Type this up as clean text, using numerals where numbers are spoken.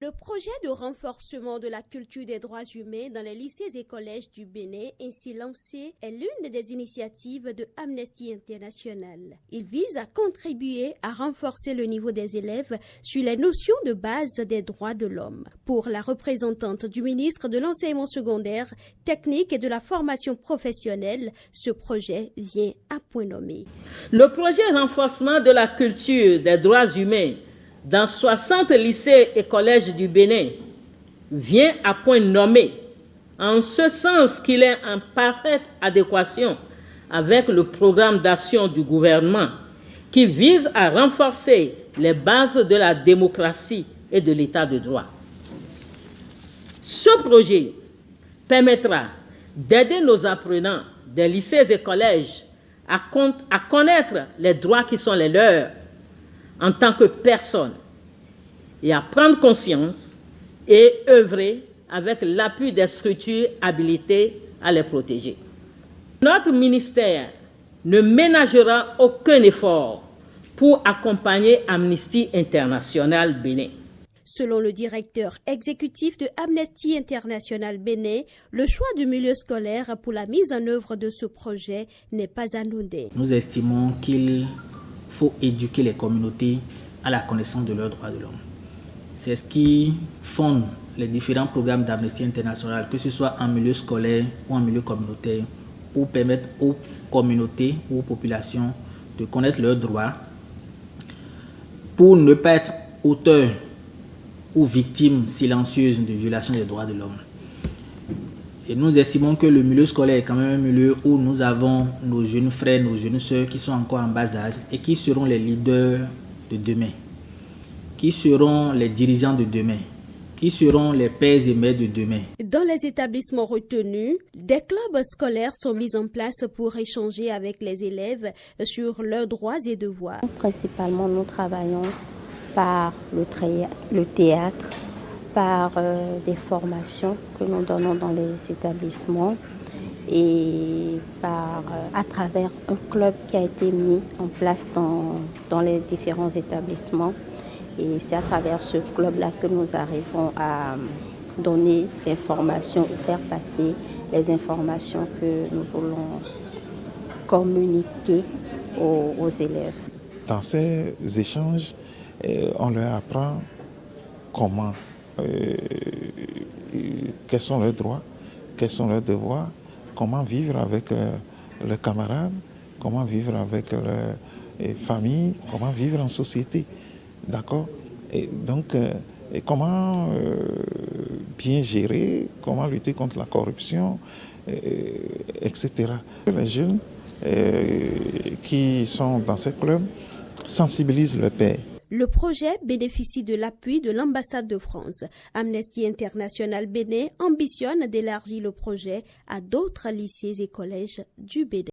Le projet de renforcement de la culture des droits humains dans les lycées et collèges du Bénin, ainsi lancé, est l'une des initiatives de Amnesty International. Il vise à contribuer à renforcer le niveau des élèves sur les notions de base des droits de l'homme. Pour la représentante du ministre de l'Enseignement secondaire, technique et de la formation professionnelle, ce projet vient à point nommé. Le projet renforcement de la culture des droits humains dans 60 lycées et collèges du Bénin vient à point nommé, en ce sens qu'il est en parfaite adéquation avec le programme d'action du gouvernement qui vise à renforcer les bases de la démocratie et de l'état de droit. Ce projet permettra d'aider nos apprenants des lycées et collèges à connaître les droits qui sont les leurs en tant que personne et à prendre conscience et œuvrer avec l'appui des structures habilitées à les protéger. Notre ministère ne ménagera aucun effort pour accompagner Amnesty International Bénin. Selon le directeur exécutif de Amnesty International Bénin, le choix du milieu scolaire pour la mise en œuvre de ce projet n'est pas anodin. Nous estimons qu'il faut éduquer les communautés à la connaissance de leurs droits de l'homme. C'est ce qui fonde les différents programmes d'Amnesty International, que ce soit en milieu scolaire ou en milieu communautaire, pour permettre aux communautés ou aux populations de connaître leurs droits, pour ne pas être auteurs ou victimes silencieuses de violation des droits de l'homme. Et nous estimons que le milieu scolaire est quand même un milieu où nous avons nos jeunes frères, nos jeunes sœurs qui sont encore en bas âge et qui seront les leaders de demain, qui seront les dirigeants de demain, qui seront les pères et mères de demain. Dans les établissements retenus, des clubs scolaires sont mis en place pour échanger avec les élèves sur leurs droits et devoirs. Principalement, nous travaillons par le théâtre, par des formations que nous donnons dans les établissements et à travers un club qui a été mis en place dans les différents établissements. Et c'est à travers ce club-là que nous arrivons à donner l'information ou faire passer les informations que nous voulons communiquer aux élèves. Dans ces échanges, on leur apprend comment, quels sont leurs droits, quels sont leurs devoirs, comment vivre avec leurs camarades, comment vivre avec leur famille, comment vivre en société. D'accord? Et donc, comment bien gérer, comment lutter contre la corruption, etc. Les jeunes qui sont dans ces clubs sensibilisent leurs pairs. Le projet bénéficie de l'appui de l'ambassade de France. Amnesty International Bénin ambitionne d'élargir le projet à d'autres lycées et collèges du Bénin.